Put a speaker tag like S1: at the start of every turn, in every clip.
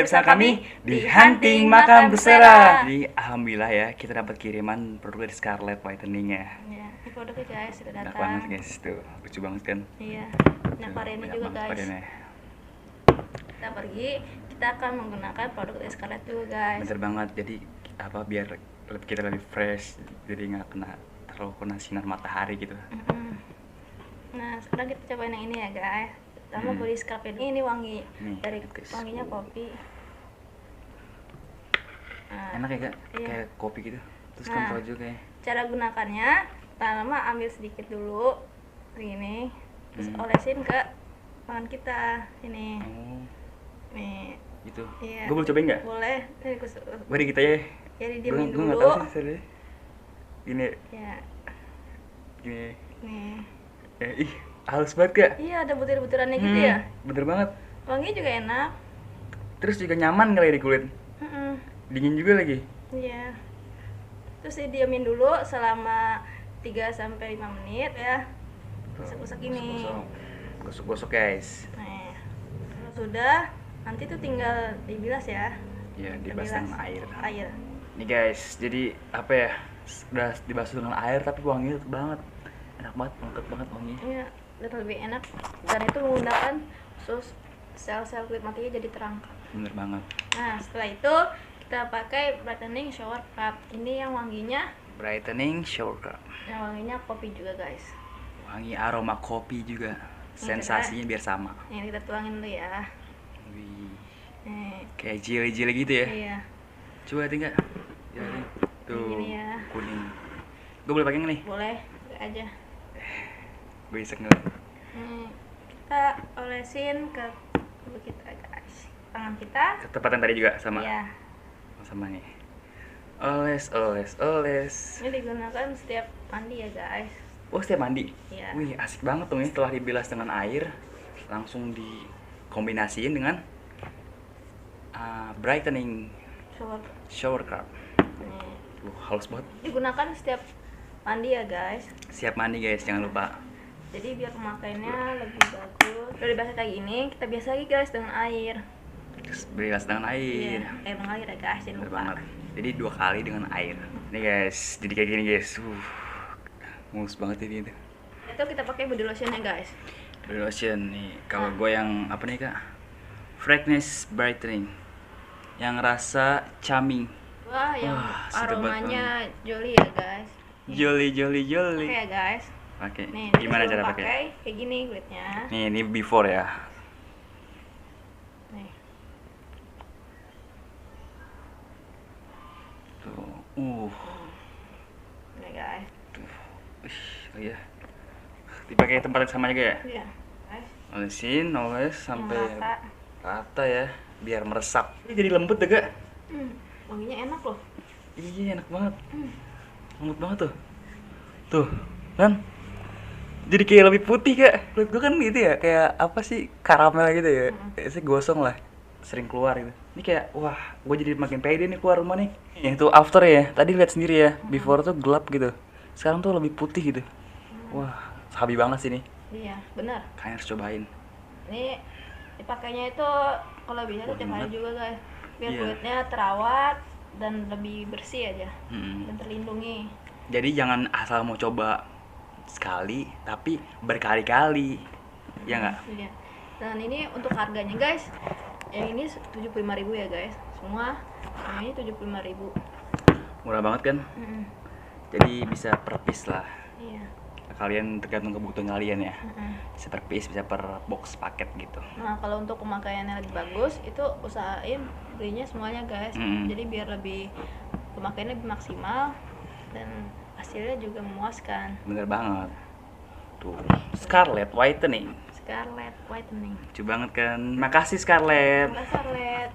S1: bersama kami di Hunting Makan Bersera. Jadi alhamdulillah ya kita dapat kiriman produk dari Scarlett Whitening ya.
S2: Ya, ini produknya guys sudah
S1: Enak
S2: datang.
S1: banget guys, tuh lucu banget kan.
S2: Iya. Nah, variannya
S1: Banyak
S2: juga
S1: banget
S2: guys.
S1: variannya.
S2: Kita pergi, kita akan menggunakan produk dari Scarlett juga guys.
S1: Bener banget, jadi biar kita lebih fresh, jadi nggak terlalu kena sinar matahari gitu.
S2: Nah, sekarang kita cobain yang ini ya guys. Pertama body scrub ini wangi dari
S1: guys.
S2: wanginya kopi. Nah,
S1: Enak ya kak,
S2: iya.
S1: kayak kopi gitu. Terus
S2: Nah,
S1: kental juga ya.
S2: cara gunakannya, pertama ambil sedikit dulu begini, terus olesin ke tangan kita ini.
S1: Oh,
S2: Nih,
S1: gitu.
S2: iya.
S1: Gue boleh cobain nggak?
S2: Boleh. Ini
S1: Mari kita ya.
S2: jadi diemin
S1: Gue
S2: dulu.
S1: nggak tahu sih sebenarnya. Gini,
S2: Ya,
S1: gini.
S2: nih.
S1: Ih, halus banget kak.
S2: Iya, ada butir-butirannya gitu ya.
S1: Bener banget.
S2: Wanginya juga enak.
S1: Terus juga nyaman kali di kulit.
S2: Mm-mm.
S1: Dingin juga lagi.
S2: Iya. Terus didiemin dulu selama 3-5 menit ya. Gosok-gosok ini.
S1: Gosok-gosok guys.
S2: Nah, kalau sudah, nanti tuh tinggal dibilas ya.
S1: Ya, dibahas dengan air.
S2: Air.
S1: Nih guys, jadi apa ya? Udah dibasuh dengan air tapi wanginya banget. Enak banget, lengkap banget wanginya.
S2: Iya, dan lebih enak. Dan itu menggunakan sus sel-sel kulit matinya jadi terangkat.
S1: Bener banget.
S2: Nah, setelah itu kita pakai brightening shower cap. Ini yang wanginya,
S1: Brightening shower cap.
S2: yang wanginya kopi juga guys.
S1: Wangi aroma kopi juga. Sensasinya biar sama.
S2: Ini kita tuangin dulu ya.
S1: Wih,
S2: Nih,
S1: kayak jelly-jelly gitu ya.
S2: iya.
S1: Coba lihat enggak? Tuh,
S2: Gini ya.
S1: kuning. Gue boleh pakai nggak nih?
S2: Boleh, pakai aja.
S1: Gue iseng nggak?
S2: Kita olesin ke tubuh kita guys. Tangan kita.
S1: Ke tempat yang tadi juga sama.
S2: Iya.
S1: Sama nih. Oles.
S2: Ini digunakan setiap mandi ya guys.
S1: Oh, setiap mandi?
S2: Iya.
S1: Wih, asik banget tuh ini. Setelah dibilas dengan air, langsung dikombinasiin dengan brightening shower cap.
S2: Nih.
S1: Halus banget.
S2: Digunakan setiap mandi ya guys.
S1: Siap mandi guys, jangan lupa.
S2: Jadi biar pemakaiannya lebih bagus. Udah dibahas kayak gini, kita biasa lagi guys dengan air.
S1: Terus bilas dengan air.
S2: Iya, air mengalir ya guys, jangan
S1: Bener
S2: lupa.
S1: banget. Jadi 2 kali dengan air. Nih guys, jadi kayak gini guys. Mulus banget ini tuh.
S2: Itu kita pakai body lotionnya guys.
S1: Body lotion nih. Kalau gue yang apa nih kak? Fragrance brightening. Yang rasa calming.
S2: Wah, yang
S1: sedap banget.
S2: aromanya jolly ya guys.
S1: Jolly.
S2: Oke ya guys.
S1: Oke.
S2: Nih,
S1: Gimana
S2: sebelum
S1: cara pakai?
S2: Kayak gini kulitnya.
S1: Nih, ini before ya.
S2: Nih.
S1: Tuh.
S2: Nih guys.
S1: Oh iya. Dipakai tempat yang sama juga ya?
S2: Iya, guys.
S1: Oles sampai
S2: Merata.
S1: rata ya, biar meresap. Ini jadi lembut deh kak.
S2: Wanginya enak loh.
S1: Iya, enak banget. Lembut banget tuh. Tuh, kan? Jadi kayak lebih putih kak. Kulit gue kan gitu ya, kayak apa sih, karamel gitu ya. Kayak sih gosong lah, sering keluar gitu. Ini kayak, wah, gue jadi makin pede nih keluar rumah nih. Itu after ya, tadi lihat sendiri ya. Before tuh gelap gitu, sekarang tuh lebih putih gitu. Wah, sabi banget sih nih.
S2: Iya, benar.
S1: Kayaknya harus cobain.
S2: Ini dipakainya itu kalau bisa tuh tiap hari juga guys. Biar
S1: Iya.
S2: kulitnya terawat dan lebih bersih aja dan terlindungi.
S1: Jadi jangan asal mau coba sekali, tapi berkali-kali. Ya nggak?
S2: Iya. Dan ini untuk harganya guys. Yang ini 75.000 ya guys. Semua ini 75.000.
S1: Murah banget kan? Jadi bisa per piece lah.
S2: Iya.
S1: Kalian tergantung kebutuhan kalian ya. Bisa per piece, bisa per box paket gitu.
S2: Nah, kalau untuk pemakaiannya lebih bagus, itu usahain belinya semuanya guys. Jadi biar lebih pemakaiannya lebih maksimal dan hasilnya juga memuaskan.
S1: Bener banget. Tuh, Scarlett Whitening.
S2: Scarlett Whitening.
S1: Lucu banget kan? Makasih Scarlett.
S2: Terima kasih Scarlett.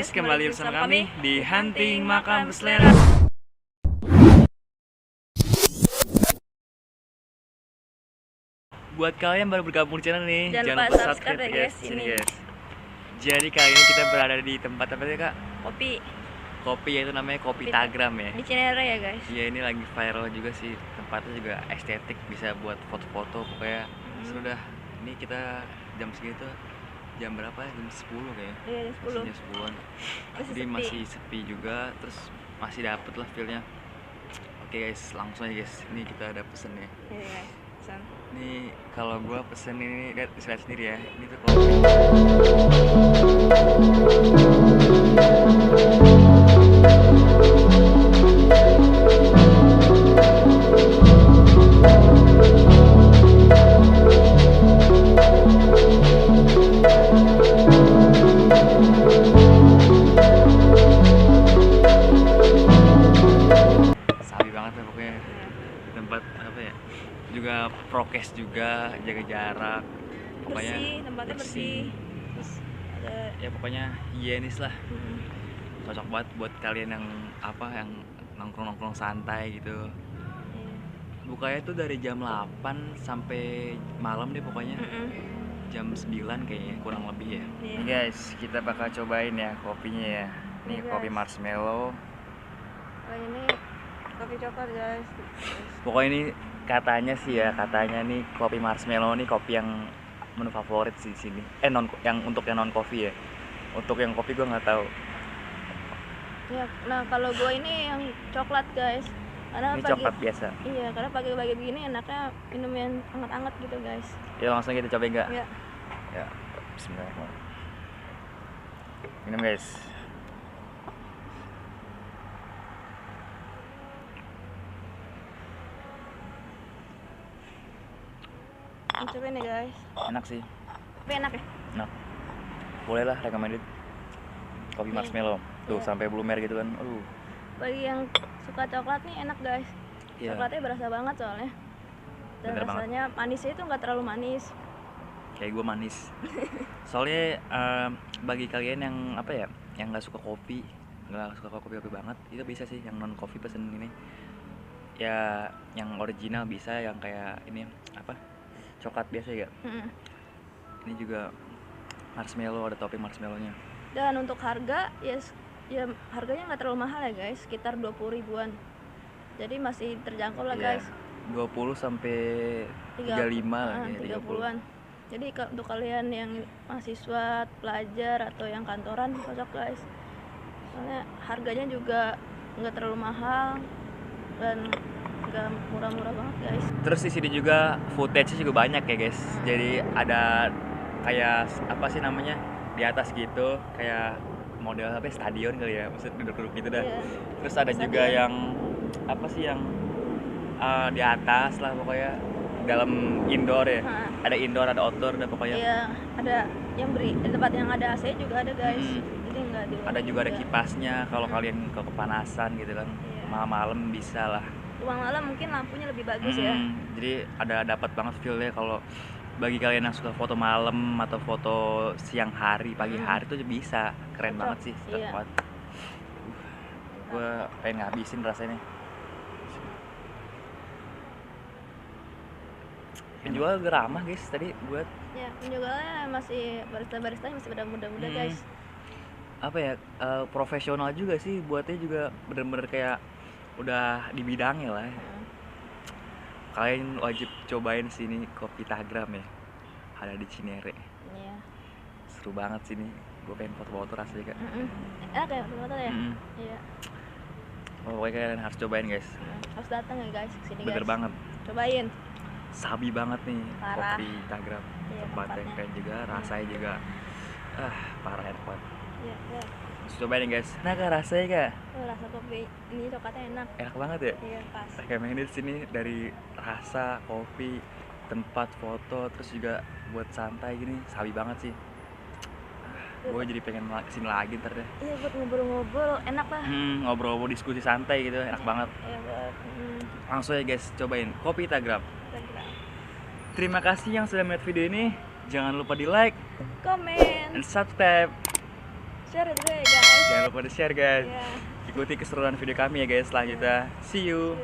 S1: guys, kembali bersama kami di Hunting Makam Selera. Buat kalian baru bergabung di channel nih,
S2: Jangan lupa subscribe ya guys,
S1: sini
S2: ini.
S1: guys. Jadi kali ini kita berada di tempat apa sih kak?
S2: Kopi
S1: Kopi, yaitu namanya Kopi Tagram ya.
S2: di Cinere ya guys.
S1: Iya, ini lagi viral juga sih, tempatnya juga estetik, bisa buat foto-foto pokoknya seru dah. Ini kita jam segitu, jam berapa ya? Jam 10 kayaknya.
S2: Iya, jam 10.
S1: Jam 10-an.
S2: Masih
S1: Jadi
S2: sepi.
S1: masih sepi juga, terus masih dapet lah feel-nya. Oke guys, langsung aja guys. Ini kita ada pesen ya.
S2: Iya guys, pesan.
S1: Ini kalau gua pesen ini lihat sendiri ya. Ini tuh kopi. Sabi banget ya pokoknya. Di tempat apa ya? Juga prokes juga, jaga jarak. Pokoknya
S2: Bersih, tempatnya bersih.
S1: Terus
S2: Ada
S1: ya pokoknya higienis lah.
S2: mm,
S1: Cocok banget buat kalian yang apa yang nongkrong-nongkrong santai gitu.
S2: iya.
S1: Bukanya tuh dari jam 8 sampai malam deh pokoknya. Jam 9 kayaknya kurang lebih ya.
S2: Iya.
S1: Nih guys, kita bakal cobain ya kopinya ya. Nih
S2: Nih,
S1: kopi
S2: guys.
S1: marshmallow.
S2: Oh, ini kopi coklat guys.
S1: Pokoknya ini katanya sih ya, katanya nih kopi marshmallow nih kopi yang menu favorit sih di sini. Untuk yang non kopi ya. Untuk yang kopi gua nggak tahu.
S2: Ya, nah kalau gua ini yang coklat guys. Karena
S1: Ini coklat biasa.
S2: Iya, karena pagi-pagi begini enaknya minum yang hangat-hangat gitu guys.
S1: Ya langsung kita cobain nggak?
S2: Ya.
S1: Ya, bismillahirrahmanirrahim. Minum guys.
S2: Cobain nih guys.
S1: Enak sih.
S2: Tapi enak ya?
S1: Enak. Boleh lah recommended. Kopi
S2: Nih.
S1: marshmallow. Tuh
S2: Iya.
S1: sampai blumer gitu kan.
S2: Bagi yang suka coklat nih enak guys.
S1: Iya.
S2: Coklatnya berasa banget soalnya. Dan
S1: Bener banget.
S2: rasanya manisnya itu nggak terlalu manis.
S1: Kayak gue manis. Soalnya bagi kalian yang apa ya, yang nggak suka kopi, nggak suka kopi banget, itu bisa sih yang non kopi pesen ini. Ya yang original bisa, yang kayak ini apa? Coklat biasa ya.
S2: Mm-mm.
S1: Ini juga marshmallow, ada topping marshmallownya.
S2: Dan untuk harga ya harganya nggak terlalu mahal ya guys, sekitar 20 ribuan. Jadi masih terjangkau lah
S1: Iya,
S2: guys.
S1: 20 sampai 35 lah ya,
S2: 30-an. Jadi untuk kalian yang mahasiswa, pelajar atau yang kantoran cocok guys. Soalnya harganya juga nggak terlalu mahal dan nggak murah-murah banget guys.
S1: Terus di sini juga footage-nya juga banyak ya guys. Jadi ada kayak apa sih namanya, di atas gitu, kayak model apa ya, stadion kali ya, maksud duduk-duduk gitu dah.
S2: Iya.
S1: Terus ada juga
S2: Stadion.
S1: yang apa sih yang di atas lah pokoknya, dalam indoor ya.
S2: Hah.
S1: Ada indoor, ada outdoor, ada pokoknya.
S2: Iya, ada yang di tempat yang ada AC juga ada guys.
S1: Mm.
S2: Jadi nggak di luar
S1: Ada juga ada kipasnya kalau kalian kepanasan gitu kan.
S2: Iya.
S1: Malam-malam bisa lah.
S2: Ruang malam mungkin lampunya lebih bagus ya.
S1: Jadi ada dapat banget feel-nya kalau bagi kalian yang suka foto malam atau foto siang hari, pagi hari tuh bisa. Keren
S2: Cocok.
S1: banget sih, sedap
S2: Iya.
S1: banget. Gue pengen ngabisin rasanya. Penjual juga ramah guys tadi buat
S2: Ya, penjualnya masih barista-baristanya masih pada muda-muda guys.
S1: apa ya, profesional juga sih, buatnya juga bener-bener kayak udah di bidangnya lah.
S2: Hmm.
S1: Kalian wajib cobain sini Kopi Tagram ya, ada di Cinere.
S2: Iya.
S1: Seru banget sini, gue pengen foto-foto rasanya kak.
S2: Enak ya, foto ya?
S1: Mm-mm.
S2: Iya.
S1: Pokoknya kalian harus cobain guys,
S2: Harus datang ya guys ke sini
S1: bener
S2: guys.
S1: banget,
S2: Cobain.
S1: sabi banget nih.
S2: Parah.
S1: Kopi Tagram,
S2: Iya,
S1: tempat yang
S2: tempatnya.
S1: keren juga, rasanya juga parah enak banget.
S2: Iya, ya.
S1: Harus cobain ya guys. Nah kak, rasanya kak
S2: Rasa kopi ini coklatnya enak.
S1: enak banget ya.
S2: Iya, pas.
S1: Recommended sini dari rasa, kopi, tempat foto, terus juga buat santai gini, sabi banget sih. Gue jadi pengen kesini lagi ntar deh.
S2: Iya, buat ngobrol-ngobrol enak lah.
S1: Ngobrol-ngobrol, diskusi santai gitu, enak banget.
S2: Iya, buat
S1: Langsung ya guys, cobain Kopi Tagram.
S2: Instagram.
S1: Terima kasih yang sudah melihat video ini. Jangan lupa di like
S2: Komen.
S1: dan subscribe.
S2: share juga ya guys.
S1: Jangan lupa di share guys.
S2: Ya.
S1: Ikuti keseruan video kami ya guys selanjutnya. See you.